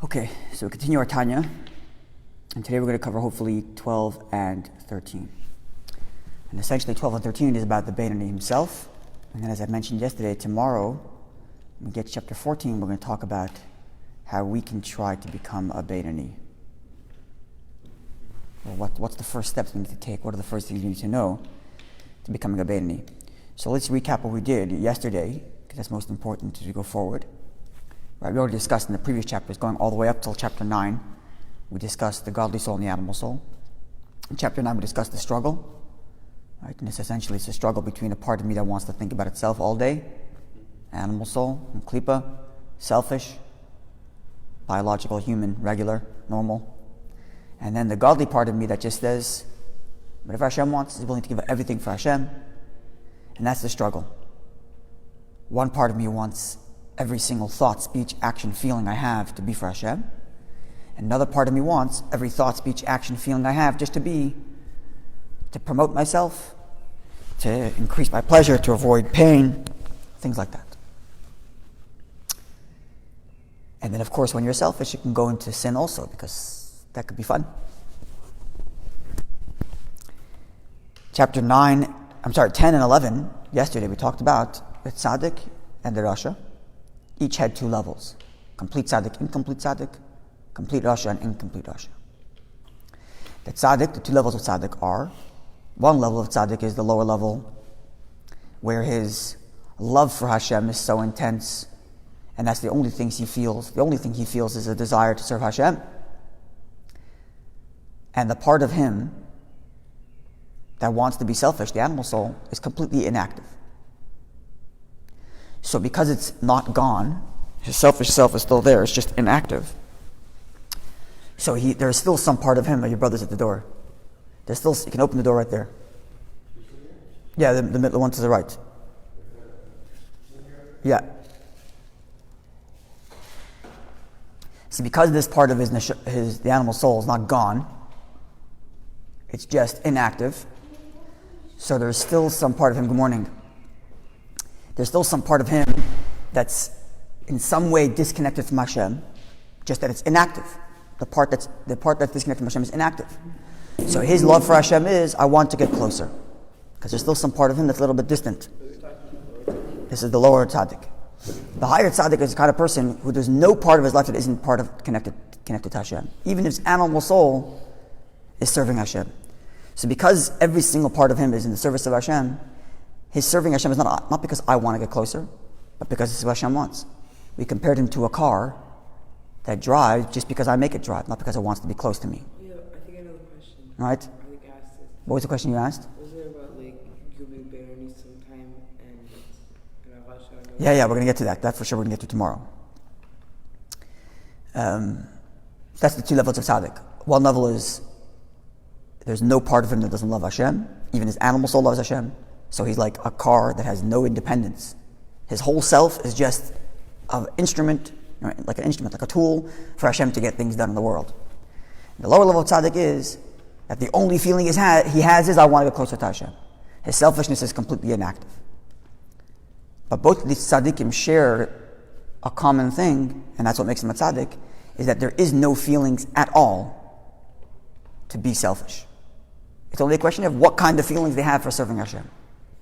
Okay, so we continue our Tanya, and today we're going to cover hopefully 12 and 13. And essentially 12 and 13 is about the Beinoni himself, and then as I mentioned yesterday, tomorrow, when we get to chapter 14, we're going to talk about how we can try to become a Beinoni. Well, what's the first steps we need to take? What are the first things we need to know to becoming a Beinoni? So let's recap what we did yesterday, because that's most important as we go forward. Right, we already discussed in the previous chapters, going all the way up till chapter 9, we discussed the godly soul and the animal soul. In chapter 9, we discussed the struggle. Right, and it's a struggle between a part of me that wants to think about itself all day, animal soul, and klipa, selfish, biological, human, regular, normal. And then the godly part of me that just says, whatever Hashem wants, is willing to give everything for Hashem. And that's the struggle. One part of me wants every single thought, speech, action, feeling I have to be for Hashem. Another part of me wants every thought, speech, action, feeling I have just to promote myself, to increase my pleasure, to avoid pain, things like that. And then of course when you're selfish, you can go into sin also, because that could be fun. Chapter 10 and 11, yesterday we talked about the tzaddik and the rasha. Each had two levels: complete tzaddik, incomplete tzaddik, complete rasha, and incomplete rasha. The tzaddik, the two levels of tzaddik are, one level of tzaddik is the lower level, where his love for Hashem is so intense, and that's the only thing he feels. The only thing he feels is a desire to serve Hashem. And the part of him that wants to be selfish, the animal soul, is completely inactive. So because it's not gone, his selfish self is still there, it's just inactive. So there's still some part of him, your brother's at the door. You can open the door right there. Yeah, the one to the right. Yeah. See, because this part of the animal soul is not gone, it's just inactive. So there's still some part of him, good morning. There's still some part of him that's in some way disconnected from Hashem, just that it's inactive. The part that's disconnected from Hashem is inactive. So his love for Hashem is, I want to get closer, because there's still some part of him that's a little bit distant. This is the lower tzaddik. The higher tzaddik is the kind of person who there's no part of his life that isn't connected to Hashem. Even his animal soul is serving Hashem. So because every single part of him is in the service of Hashem, his serving Hashem is not because I want to get closer, but because it's what Hashem wants. We compared him to a car that drives just because I make it drive, not because it wants to be close to me. Yeah, I think I know the question. Right? I think I asked it. What was the question you asked? Was it about you'll be Beinoni sometime and Yeah, we're going to get to that. That for sure we're going to get to tomorrow. That's the two levels of tzaddik. One level is there's no part of him that doesn't love Hashem. Even his animal soul loves Hashem. So he's like a car that has no independence. His whole self is just an instrument, like a tool for Hashem to get things done in the world. The lower level of tzaddik is that the only feeling he has is, I want to get closer to Hashem. His selfishness is completely inactive. But both of these tzaddikim share a common thing, and that's what makes him a tzaddik, is that there is no feelings at all to be selfish. It's only a question of what kind of feelings they have for serving Hashem.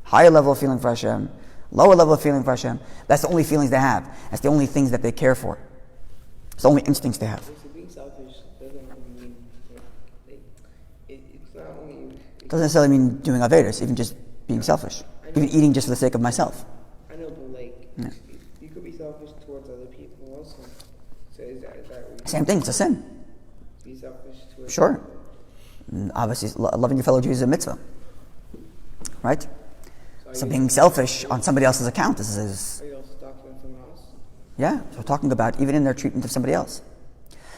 Higher level of feeling for Hashem, lower level of feeling for Hashem. That's the only feelings they have. That's the only things that they care for. It's the only instincts they have. So being selfish doesn't mean it's not only. It doesn't necessarily mean doing Avedas, even just being selfish. Even eating just for the sake of myself. I know, but you could be selfish towards other people also. So is that Same thing, it's a sin. Be selfish towards Sure. And obviously, loving your fellow Jews is a mitzvah. Right? So being selfish on somebody else's account is Are you also talking about someone else? yeah, so we're talking about even in their treatment of somebody else.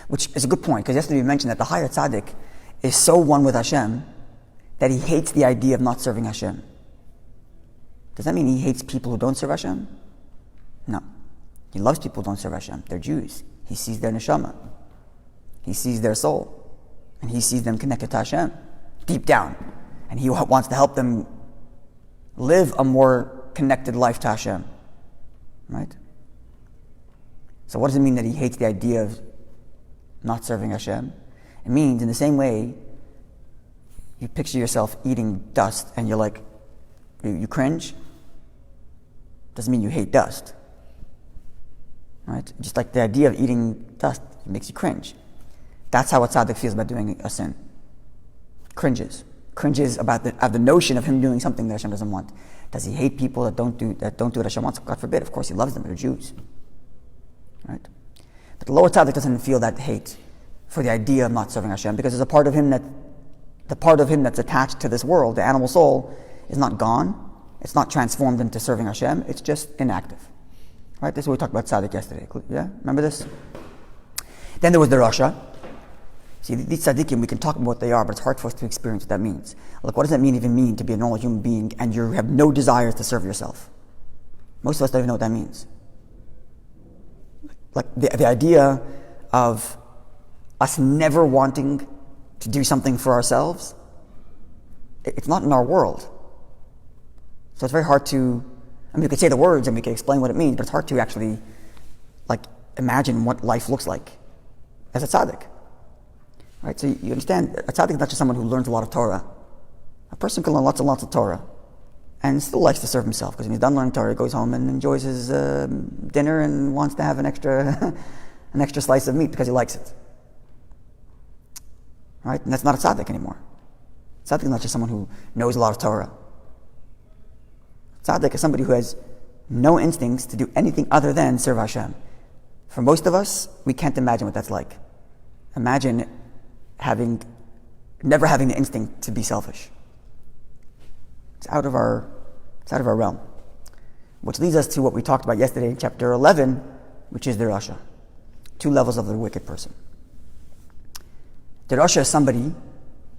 Which is a good point, because yesterday we mentioned that the higher tzaddik is so one with Hashem that he hates the idea of not serving Hashem. Does that mean he hates people who don't serve Hashem? No. He loves people who don't serve Hashem. They're Jews. He sees their neshama. He sees their soul. And he sees them connected to Hashem, deep down. And he wants to help them live a more connected life to Hashem. Right? So what does it mean that he hates the idea of not serving Hashem. It means in the same way you picture yourself eating dust and you're like, you cringe, doesn't mean you hate dust. Right? Just like the idea of eating dust makes you cringe. That's how a tzaddik feels about doing a sin. Cringes about the notion of him doing something that Hashem doesn't want. Does he hate people that don't do what Hashem wants? God forbid. Of course, he loves them. They're Jews, right? But the lower tzaddik doesn't feel that hate for the idea of not serving Hashem, because there's a part of him the part of him that's attached to this world, the animal soul, is not gone. It's not transformed into serving Hashem. It's just inactive, right? This is what we talked about tzaddik yesterday. Yeah, remember this? Then there was the Rasha. See, these tzaddikim, we can talk about what they are, but it's hard for us to experience what that means. Like, what does that even mean to be a normal human being and you have no desires to serve yourself? Most of us don't even know what that means. Like, the idea of us never wanting to do something for ourselves, it's not in our world. So it's very hard to, we could say the words and we could explain what it means, but it's hard to actually, imagine what life looks like as a tzaddik. Right, so you understand, a tzaddik is not just someone who learns a lot of Torah. A person can learn lots and lots of Torah and still likes to serve himself, because when he's done learning Torah, he goes home and enjoys his dinner and wants to have an extra slice of meat because he likes it. Right, and that's not a tzaddik anymore. Tzaddik is not just someone who knows a lot of Torah. Tzaddik is somebody who has no instincts to do anything other than serve Hashem. For most of us, we can't imagine what that's like. Imagine never having the instinct to be selfish. It's out of our realm. Which leads us to what we talked about yesterday in chapter 11, which is the Rasha. 2 levels of the wicked person. The Rasha is somebody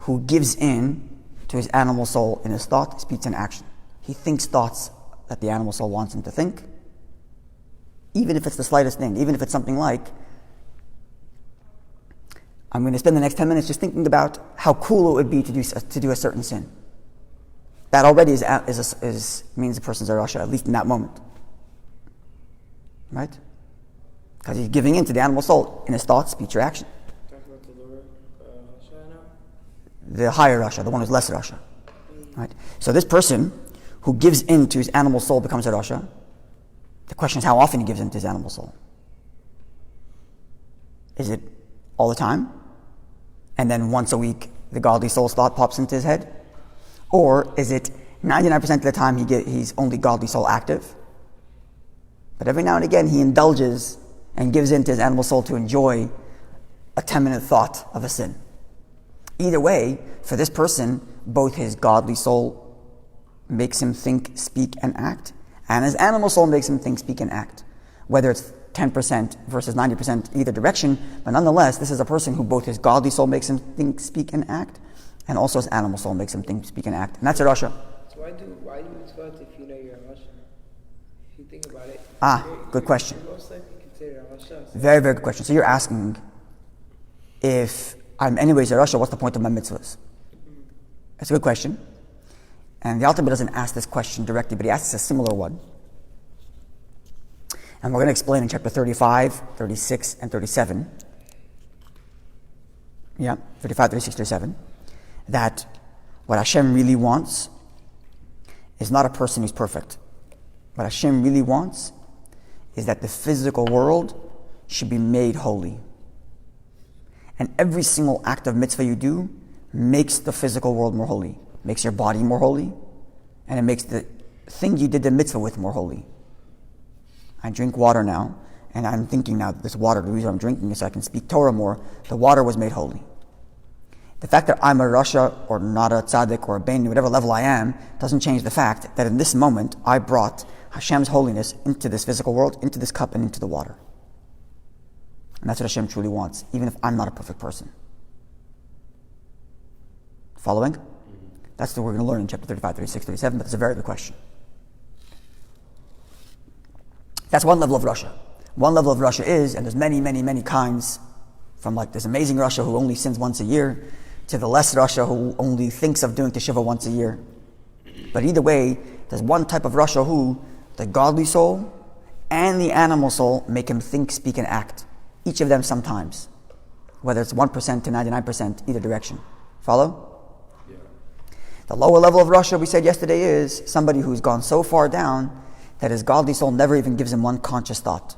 who gives in to his animal soul in his thought, speech, and action. He thinks thoughts that the animal soul wants him to think, even if it's the slightest thing, even if it's something like, I'm going to spend the next 10 minutes just thinking about how cool it would be to do a certain sin. That already means the person's a Rasha, at least in that moment. Right? Because he's giving in to the animal soul in his thoughts, speech, or action. Talking about the lower Rasha now? The higher Rasha, the one who's less Rasha. Right? So this person who gives in to his animal soul becomes a Rasha. The question is how often he gives in to his animal soul. Is it all the time? And then once a week, the godly soul's thought pops into his head? Or is it 99% of the time he's only godly soul active? But every now and again, he indulges and gives in to his animal soul to enjoy a 10-minute thought of a sin. Either way, for this person, both his godly soul makes him think, speak, and act, and his animal soul makes him think, speak, and act. Whether it's 10% versus 90% either direction, but nonetheless, this is a person who both his godly soul makes him think, speak, and act, and also his animal soul makes him think, speak, and act. And that's a Rasha. So why do mitzvot if you know you're a Rasha? If you think about it. Good question. You're most likely considered a Rasha. So Very, very good question. So you're asking, if I'm anyways a Rasha, what's the point of my mitzvahs? That's a good question. And the Alter Rebbe doesn't ask this question directly, but he asks a similar one. And we're going to explain in chapter 35, 36, and 37. 35, 36, 37. That what Hashem really wants is not a person who's perfect. What Hashem really wants is that the physical world should be made holy. And every single act of mitzvah you do makes the physical world more holy. Makes your body more holy. And it makes the thing you did the mitzvah with more holy. I drink water now, and I'm thinking now that this water, the reason I'm drinking is so I can speak Torah more. The water was made holy. The fact that I'm a Rasha or not a tzaddik or a Beni, whatever level I am, doesn't change the fact that in this moment I brought Hashem's holiness into this physical world, into this cup, and into the water. And that's what Hashem truly wants, even if I'm not a perfect person. Following? That's what we're going to learn in chapter 35, 36, 37, but it's a very good question. That's one level of Rasha. One level of Rasha is, and there's many, many, many kinds, from like this amazing Rasha who only sins once a year, to the less Rasha who only thinks of doing teshuvah once a year. But either way, there's one type of Rasha who, the godly soul and the animal soul, make him think, speak, and act. Each of them sometimes. whether it's 1% to 99%, either direction. Follow? Yeah. The lower level of Rasha, we said yesterday, is somebody who's gone so far down that his godly soul never even gives him one conscious thought.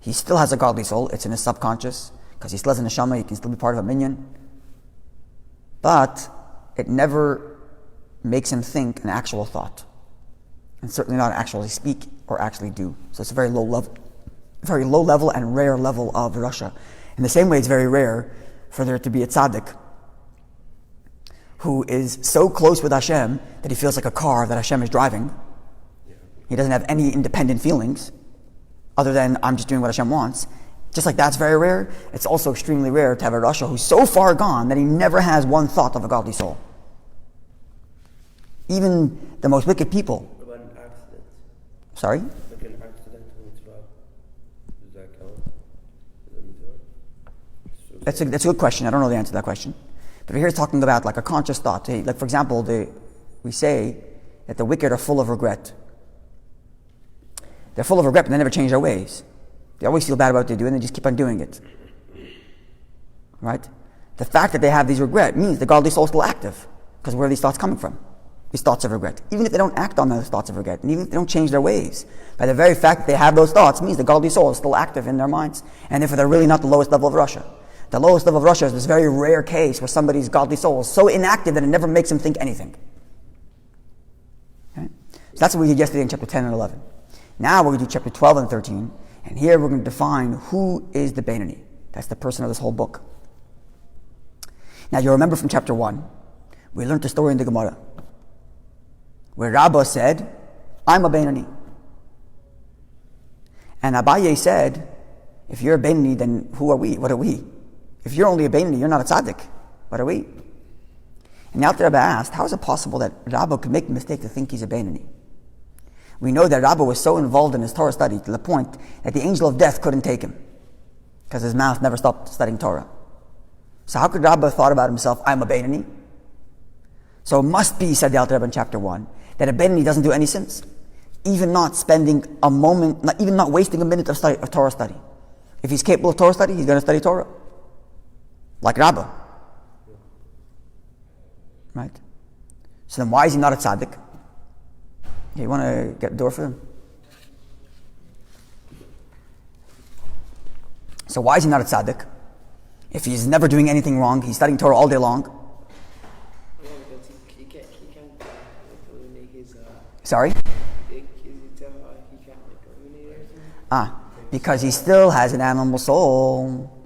He still has a godly soul, it's in his subconscious, because he still has a neshama, he can still be part of a minyan. But it never makes him think an actual thought. And certainly not actually speak or actually do. So it's a very low level and rare level of Rasha. In the same way, it's very rare for there to be a tzaddik who is so close with Hashem that he feels like a car that Hashem is driving. He doesn't have any independent feelings other than I'm just doing what Hashem wants. Just like that's very rare, it's also extremely rare to have a Rasha who's so far gone that he never has one thought of a godly soul. Even the most wicked people. What about an accident? Sorry? Like an accidental mitzvah. Does that count? Does that mean That's a good question. I don't know the answer to that question. But here it's talking about like a conscious thought. Like for example, we say that the wicked are full of regret. They're full of regret, but they never change their ways. They always feel bad about what they do, and they just keep on doing it. Right? The fact that they have these regret means the godly soul is still active. Because where are these thoughts coming from? These thoughts of regret. Even if they don't act on those thoughts of regret, and even if they don't change their ways, by the very fact that they have those thoughts means the godly soul is still active in their minds. And therefore they're really not the lowest level of Rasha. The lowest level of Rasha is this very rare case where somebody's godly soul is so inactive that it never makes him think anything. Okay? So that's what we did yesterday in chapter 10 and 11. Now we're going to do chapter 12 and 13, and here we're going to define who is the Beinoni. That's the person of this whole book. Now you'll remember from chapter 1, we learned the story in the Gemara, where Rabbah said, I'm a Beinoni. And Abaye said, if you're a Beinoni, then who are we? What are we? If you're only a Beinoni, you're not a tzaddik. What are we? And now the Rebbe asked, how is it possible that Rabbah could make the mistake to think he's a Beinoni? We know that Rabbah was so involved in his Torah study to the point that the angel of death couldn't take him because his mouth never stopped studying Torah. So how could Rabbah have thought about himself, I'm a Beinoni? So it must be, said the Alter Rebbe in chapter 1, that a Beinoni doesn't do any sins. Even not spending a moment, even not wasting a minute of Torah study. If he's capable of Torah study, he's going to study Torah. Like Rabbah. Right? So then why is he not a tzaddik? You want to get the door for him? So why is he not a tzaddik? If he's never doing anything wrong, he's studying Torah all day long. Yeah, because he can't eliminate his... Sorry? He can't eliminate everything. Because he still has an animal soul.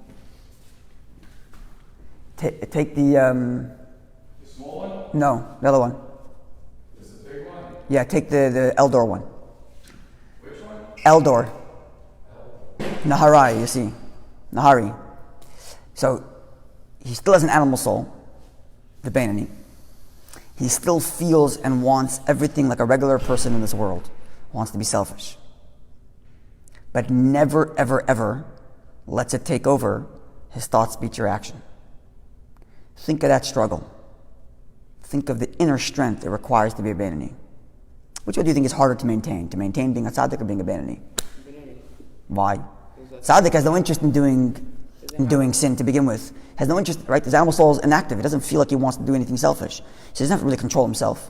Take the... The small one? No, the other one. This is the big one? Yeah, take the Eldor one. Which one? Eldor. Naharai, you see. Nahari. So, he still has an animal soul, the Beinoni. He still feels and wants everything like a regular person in this world. Wants to be selfish. But never, ever, ever lets it take over his thought, speech, or action. Think of that struggle. Think of the inner strength it requires to be a Beinoni. Which one do you think is harder to maintain? To maintain being a tzaddik or being a Beinoni? Why? Tzaddik has no interest in doing sin to begin with. Has no interest, right? His animal soul is inactive. He doesn't feel like he wants to do anything selfish. So he doesn't have to really control himself.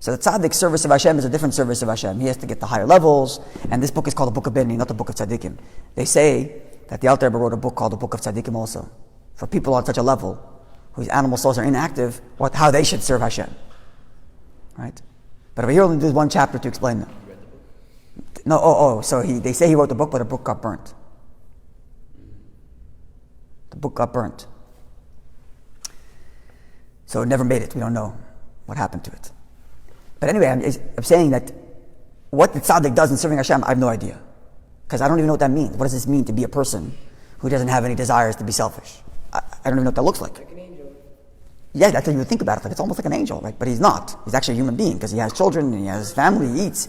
So the tzaddik's service of Hashem is a different service of Hashem. He has to get the higher levels. And this book is called the Book of Beinoni, not the Book of Tzaddikim. They say that the Alter Rebbe wrote a book called the Book of Tzaddikim also. For people on such a level, whose animal souls are inactive, how they should serve Hashem. Right? But over here only do one chapter to explain them. No, so they say he wrote the book, but the book got burnt. The book got burnt. So it never made it. We don't know what happened to it. But anyway, I'm saying that what the tzaddik does in serving Hashem, I have no idea. Because I don't even know what that means. What does this mean to be a person who doesn't have any desires to be selfish? I don't even know what that looks like. Like an angel. Yeah, that's how you would think about it. Like it's almost like an angel, right? But he's not. He's actually a human being because he has children and he has family, he eats,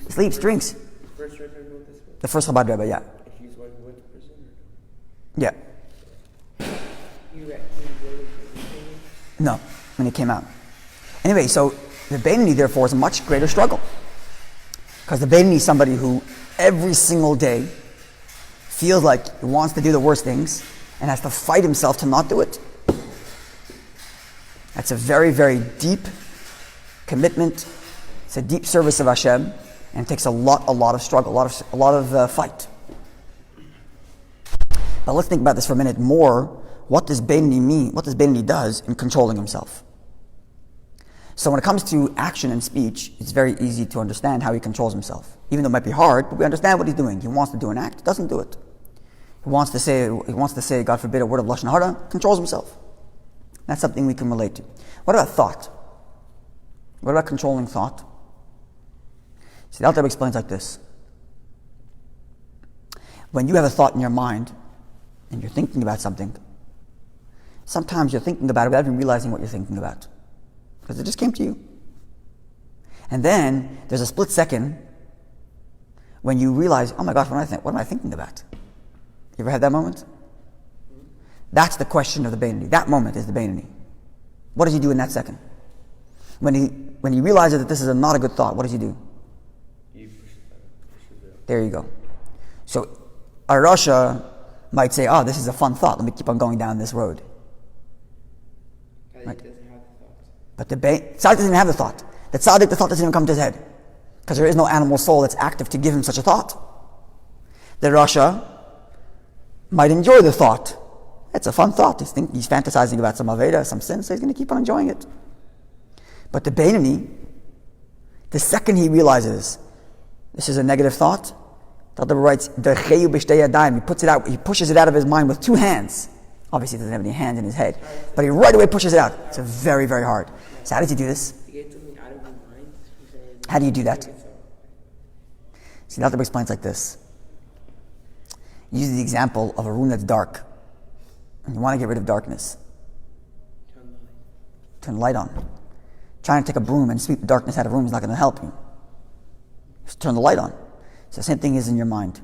he sleeps, drinks. First Rebbe wrote this book? The first Chabad Rebbe, yeah. He's the one who went to prison? Yeah. He wrote it. No, when it came out. Anyway, so the Beinoni, therefore, is a much greater struggle. Because the Beinoni is somebody who every single day feels like he wants to do the worst things and has to fight himself to not do it. That's a very, very deep commitment. It's a deep service of Hashem, and it takes a lot of struggle, a lot of fight. But let's think about this for a minute more. What does Beinoni mean? What does Beinoni does in controlling himself? So when it comes to action and speech, it's very easy to understand how he controls himself. Even though it might be hard, but we understand what he's doing. He wants to do an act, doesn't do it. He wants to say, God forbid, a word of Lashon Hara, controls himself. That's something we can relate to. What about thought? What about controlling thought? See, the Alter Rebbe explains like this. When you have a thought in your mind, and you're thinking about something, sometimes you're thinking about it without even realizing what you're thinking about. Because it just came to you. And then there's a split second when you realize, oh my gosh, what am I thinking about? You ever had that moment? That's the question of the Beinoni. That moment is the Beinoni. What does he do in that second? When he realizes that this is not a good thought, what does he do? You push it out. There you go. So a Rasha might say, oh, this is a fun thought. Let me keep on going down this road. Right. Doesn't have the thought. But the tzaddik doesn't have the thought. The tzaddik, the thought doesn't even come to his head. Because there is no animal soul that's active to give him such a thought. The Rasha might enjoy the thought. It's a fun thought. He's fantasizing about some Aveda, some sin, so he's going to keep on enjoying it. But the Beinoni, the second he realizes this is a negative thought, the Rebbe writes, he pushes it out of his mind with two hands. Obviously, he doesn't have any hands in his head, but he right away pushes it out. It's very, very hard. So how does he do this? To get something out of your mind. How do you do that? See, the Rebbe explains like this. He uses the example of a room that's dark, and you want to get rid of darkness. Turn the light on. Trying to take a broom and sweep the darkness out of a room is not going to help you. Just turn the light on. So the same thing is in your mind.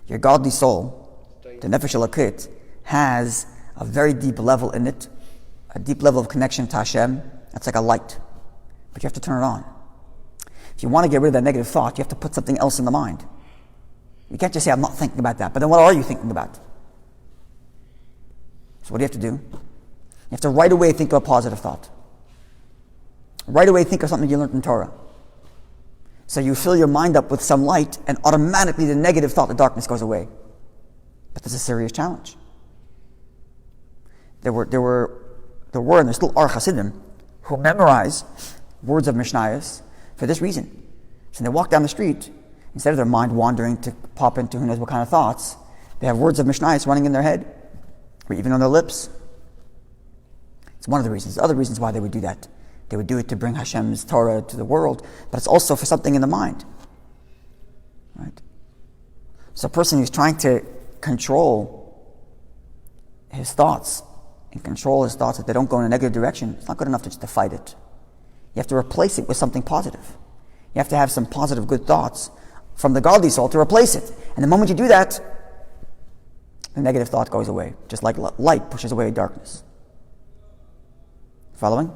Your godly soul, the Nefesh Elokit, has a very deep level in it, a deep level of connection to Hashem. That's like a light. But you have to turn it on. If you want to get rid of that negative thought, you have to put something else in the mind. You can't just say, I'm not thinking about that. But then what are you thinking about? So what do you have to do? You have to right away think of a positive thought. Right away think of something you learned in Torah. So you fill your mind up with some light, and automatically the negative thought, the darkness goes away. But that's a serious challenge. There were and there still are Hasidim who memorize words of Mishnayos for this reason. So they walk down the street, instead of their mind wandering to pop into who knows what kind of thoughts, they have words of Mishnayos running in their head, or even on their lips. It's one of the reasons. The other reasons why they would do that. They would do it to bring Hashem's Torah to the world, but it's also for something in the mind. Right? So a person who's trying to control his thoughts, and control his thoughts that they don't go in a negative direction, it's not good enough just to fight it. You have to replace it with something positive. You have to have some positive, good thoughts from the godly soul to replace it. And the moment you do that, the negative thought goes away, just like light pushes away darkness. Following?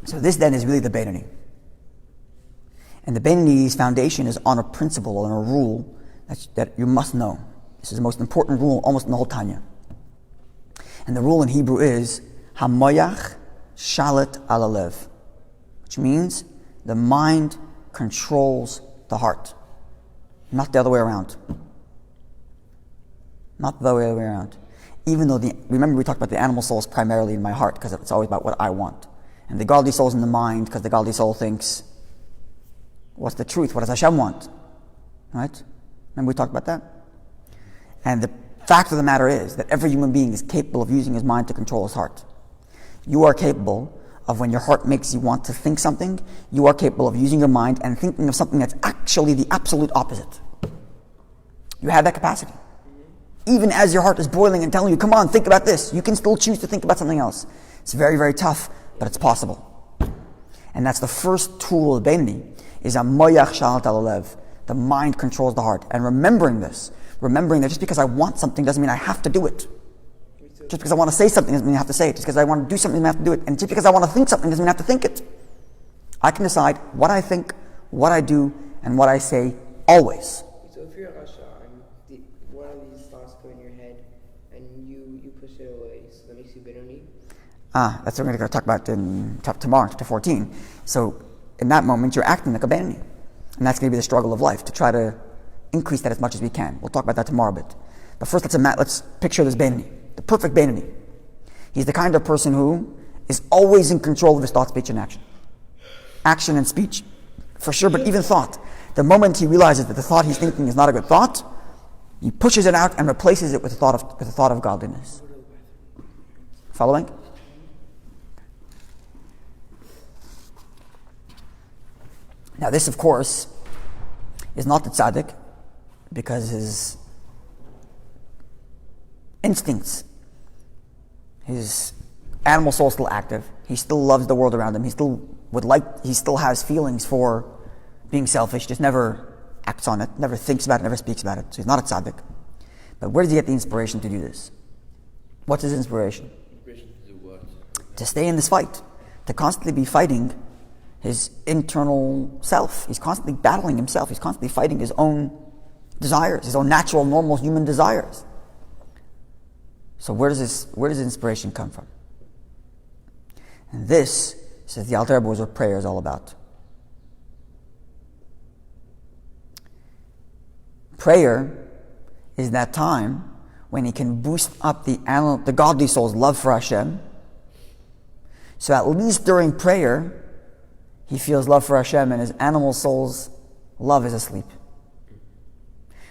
So this then is really the Beinoni. And the Beinoni's foundation is on a principle, on a rule that you must know. This is the most important rule almost in the whole Tanya. And the rule in Hebrew is Hamoyach Shalit Alalev, which means the mind controls the heart. Not the other way around. Not the other way around. Even though remember we talked about the animal soul is primarily in my heart because it's always about what I want. And the godly soul is in the mind because the godly soul thinks, what's the truth? What does Hashem want? Right? Remember we talked about that? And the fact of the matter is that every human being is capable of using his mind to control his heart. You are capable of, when your heart makes you want to think something, you are capable of using your mind and thinking of something that's actually the absolute opposite. You have that capacity. Even as your heart is boiling and telling you, come on, think about this, you can still choose to think about something else. It's very, very tough, but it's possible. And that's the first tool of Beinoni, is a moyach shalat alalev. The mind controls the heart. And remembering this, remembering that just because I want something doesn't mean I have to do it. Just because I want to say something doesn't mean I have to say it. Just because I want to do something doesn't mean I have to do it. And just because I want to think something doesn't mean I have to think it. I can decide what I think, what I do, and what I say always. So if you're a Rasha and That's what we're going to talk about tomorrow, chapter 14. So in that moment, you're acting like a Beinoni. And that's going to be the struggle of life, to try to increase that as much as we can. We'll talk about that tomorrow a bit. But first, let's picture this Beinoni, the perfect Beinoni. He's the kind of person who is always in control of his thought, speech, and action. Action and speech, for sure, but even thought. The moment he realizes that the thought he's thinking is not a good thought, he pushes it out and replaces it with a thought of godliness. Following? Now this, of course, is not the tzaddik, because his instincts, his animal soul is still active. He still loves the world around him. He still has feelings for being selfish, just never acts on it, never thinks about it, never speaks about it. So he's not a tzaddik. But where does he get the inspiration to do this? What's his inspiration? To stay in this fight, to constantly be fighting his internal self. He's constantly battling himself. He's constantly fighting his own desires, his own natural, normal human desires. So where does inspiration come from? And this, says the Alter Rebbe, is what prayer is all about. Prayer is that time when he can boost up the godly soul's love for Hashem. So at least during prayer, he feels love for Hashem and his animal soul's love is asleep.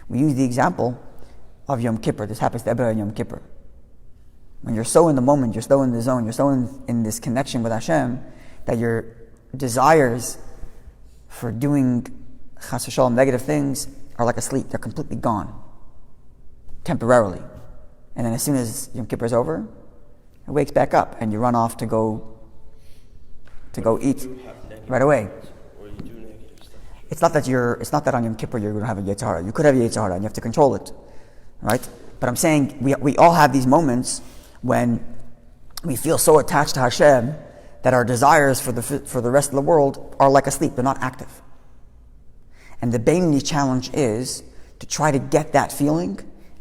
We use the example of Yom Kippur. This happens to everyone on Yom Kippur. When you're so in the moment, you're so in the zone, you're so in this connection with Hashem, that your desires for doing chas v'shalom negative things are like asleep. They're completely gone, temporarily. And then as soon as Yom Kippur is over, it wakes back up and you run off to go eat right away. It's not that on Yom Kippur you're going to have a Yetzer Hara. You could have a Yetzer Hara and you have to control it, right? But I'm saying we all have these moments when we feel so attached to Hashem that our desires for the rest of the world are like asleep. They're not active. And the Beinoni challenge is to try to get that feeling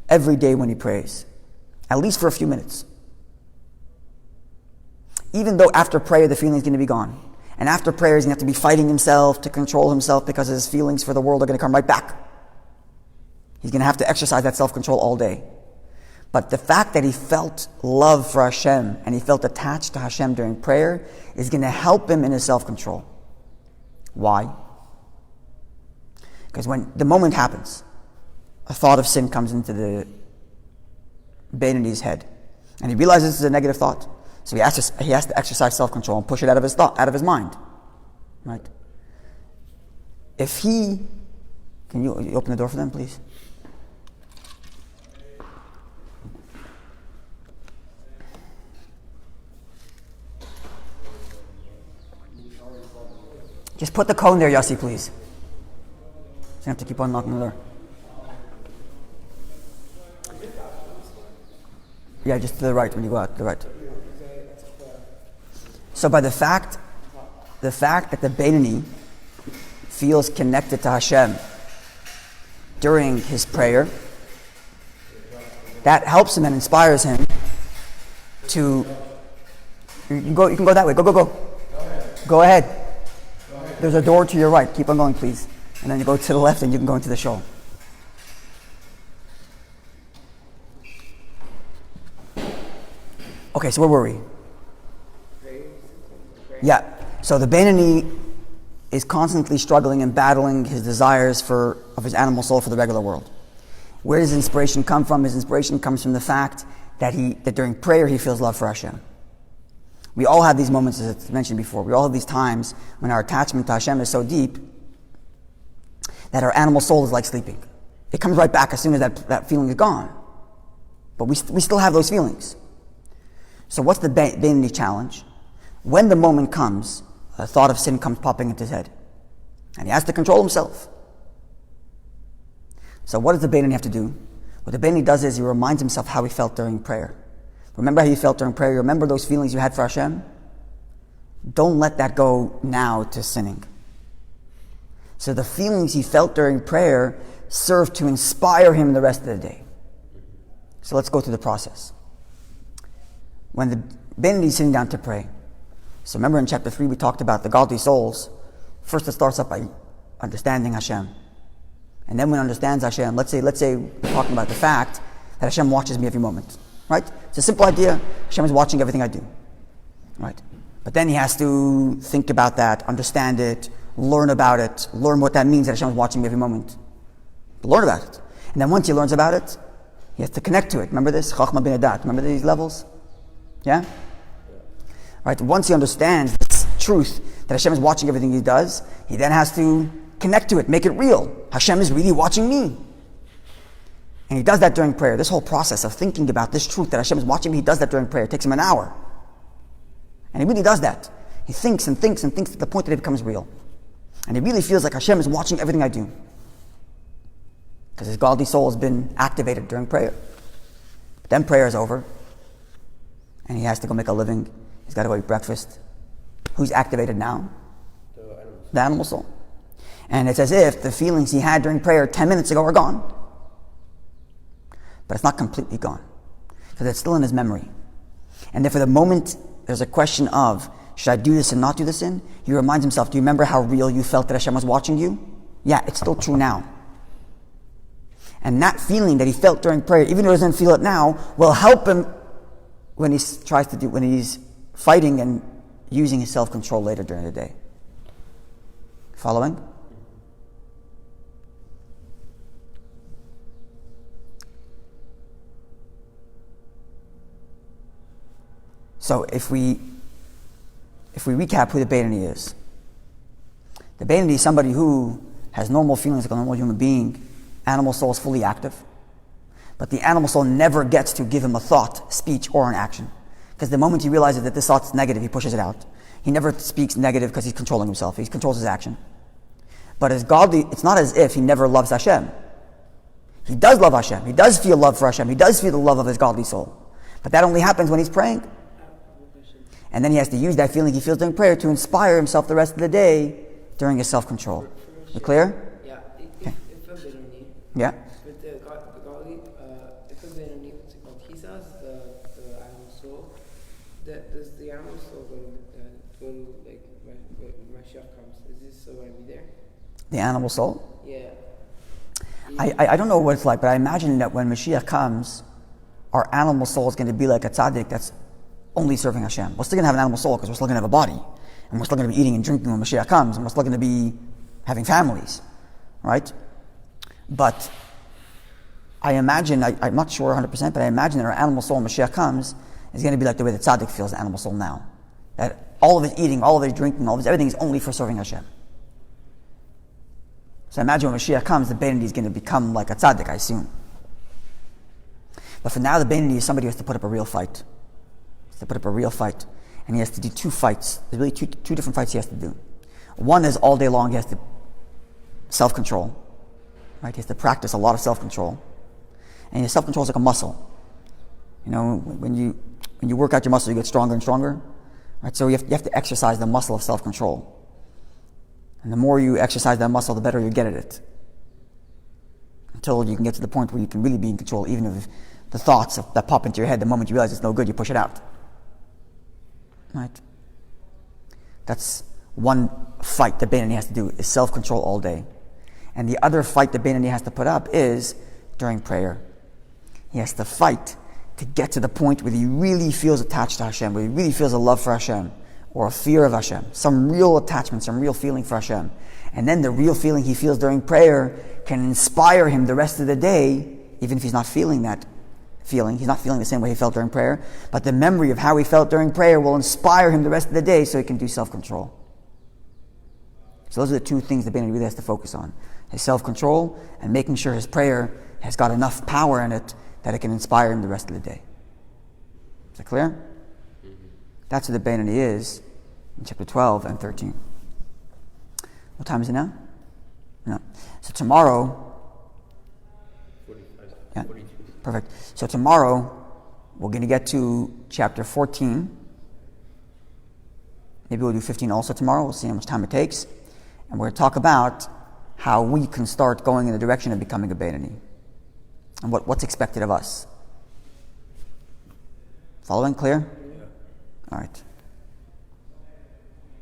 every day when he prays, at least for a few minutes. Even though after prayer the feeling is going to be gone. And after prayer he's going to have to be fighting himself to control himself because his feelings for the world are going to come right back. He's going to have to exercise that self-control all day. But the fact that he felt love for Hashem and he felt attached to Hashem during prayer is going to help him in his self-control. Why? Because when the moment happens, a thought of sin comes into the Beinoni's head. And he realizes this is a negative thought. So he has to exercise self-control and push it out of his mind. Right? Can you open the door for them, please? Just put the cone there, Yossi, please. So you have to keep on knocking the door. Yeah, just to the right when you go out, to the right. So by the fact that the Beinoni feels connected to Hashem during his prayer, that helps him and inspires him to... You can go that way. Go. Go ahead. There's a door to your right. Keep on going, please. And then you go to the left and you can go into the shul. Okay, so where were we? Yeah. So the Beinoni is constantly struggling and battling his desires of his animal soul for the regular world. Where does inspiration come from? His inspiration comes from the fact that during prayer he feels love for Hashem. We all have these moments, as I mentioned before. We all have these times when our attachment to Hashem is so deep that our animal soul is like sleeping. It comes right back as soon as that feeling is gone. But we still have those feelings. So what's the Beinoni challenge? When the moment comes, a thought of sin comes popping into his head. And he has to control himself. So what does the Beinoni have to do? What the Beinoni does is he reminds himself how he felt during prayer. Remember how you felt during prayer? Remember those feelings you had for Hashem? Don't let that go now to sinning. So the feelings he felt during prayer serve to inspire him the rest of the day. So let's go through the process. When Beinoni is sitting down to pray. So remember in chapter 3 we talked about the godly souls. First it starts up by understanding Hashem. And then when it understands Hashem, let's say we're talking about the fact that Hashem watches me every moment. Right? It's a simple idea. Hashem is watching everything I do. Right? But then he has to think about that, understand it, learn about it, learn what that means that Hashem is watching me every moment. Learn about it. And then once he learns about it, he has to connect to it. Remember this? Chachma bin Adat. Remember these levels? Yeah? Right? Once he understands this truth that Hashem is watching everything he does, he then has to connect to it, make it real. Hashem is really watching me. And he does that during prayer. This whole process of thinking about this truth that Hashem is watching me, he does that during prayer. It takes him an hour. And he really does that. He thinks and thinks and thinks to the point that it becomes real. And he really feels like Hashem is watching everything I do. Because his godly soul has been activated during prayer. But then prayer is over. And he has to go make a living. He's got to go eat breakfast. Who's activated now? The animal soul. And it's as if the feelings he had during prayer 10 minutes ago are gone. But it's not completely gone. Because it's still in his memory. And then for the moment there's a question of, should I do this and not do this in? He reminds himself, do you remember how real you felt that Hashem was watching you? Yeah, it's still true now. And that feeling that he felt during prayer, even though he doesn't feel it now, will help him when he's fighting and using his self-control later during the day. Following? So if we recap who the Beinoni is, the Beinoni is somebody who has normal feelings like a normal human being. Animal soul is fully active. But the animal soul never gets to give him a thought, speech, or an action. Because the moment he realizes that this thought is negative, he pushes it out. He never speaks negative because he's controlling himself. He controls his action. But as godly, it's not as if he never loves Hashem. He does love Hashem. He does feel love for Hashem. He does feel the love of his godly soul. But that only happens when he's praying. And then he has to use that feeling he feels during prayer to inspire himself the rest of the day during his self-control. You clear? Yeah. Okay. If a Beinoni, Yeah? with the godly, if a Beinoni, what's it called? He says the animal soul. Does the animal soul go to like when Mashiach comes? Is this still going to be there? The animal soul? Yeah. I don't know what it's like, but I imagine that when Mashiach comes, our animal soul is going to be like a tzaddik that's only serving Hashem. We're still going to have an animal soul because we're still going to have a body. And we're still going to be eating and drinking when Mashiach comes. And we're still going to be having families. Right? But I imagine, I'm not sure 100%, but I imagine that our animal soul when Mashiach comes is going to be like the way the tzaddik feels the animal soul now. That all of his eating, all of his drinking, all of his everything is only for serving Hashem. So I imagine when Mashiach comes, the Beinoni is going to become like a tzaddik, I assume. But for now, the Beinoni is somebody who has to put up a real fight. He has to put up a real fight. And he has to do two fights. There's really two different fights he has to do. One is all day long he has to self-control. Right? He has to practice a lot of self-control. And his self-control is like a muscle. You know, when you work out your muscle, you get stronger and stronger. Right? So you have to exercise the muscle of self-control. And the more you exercise that muscle, the better you get at it. Until you can get to the point where you can really be in control, even of the thoughts that pop into your head. The moment you realize it's no good, you push it out. Right? That's one fight the Beinoni has to do, is self-control all day. And the other fight the Beinoni has to put up is during prayer. He has to fight to get to the point where he really feels attached to Hashem, where he really feels a love for Hashem, or a fear of Hashem, some real attachment, some real feeling for Hashem. And then the real feeling he feels during prayer can inspire him the rest of the day, even if he's not feeling that feeling. He's not feeling the same way he felt during prayer, but the memory of how he felt during prayer will inspire him the rest of the day so he can do self-control. So those are the two things the Beinoni really has to focus on. His self-control and making sure his prayer has got enough power in it that it can inspire him the rest of the day. Is that clear? Mm-hmm. That's what the Beinoni is in chapter 12 and 13. What time is it now? No. So tomorrow... 45. Yeah. 42. Perfect. So tomorrow, we're going to get to chapter 14. Maybe we'll do 15 also tomorrow. We'll see how much time it takes. And we're going to talk about how we can start going in the direction of becoming a Beinoni. And what's expected of us. Following? Clear? Yeah. All right.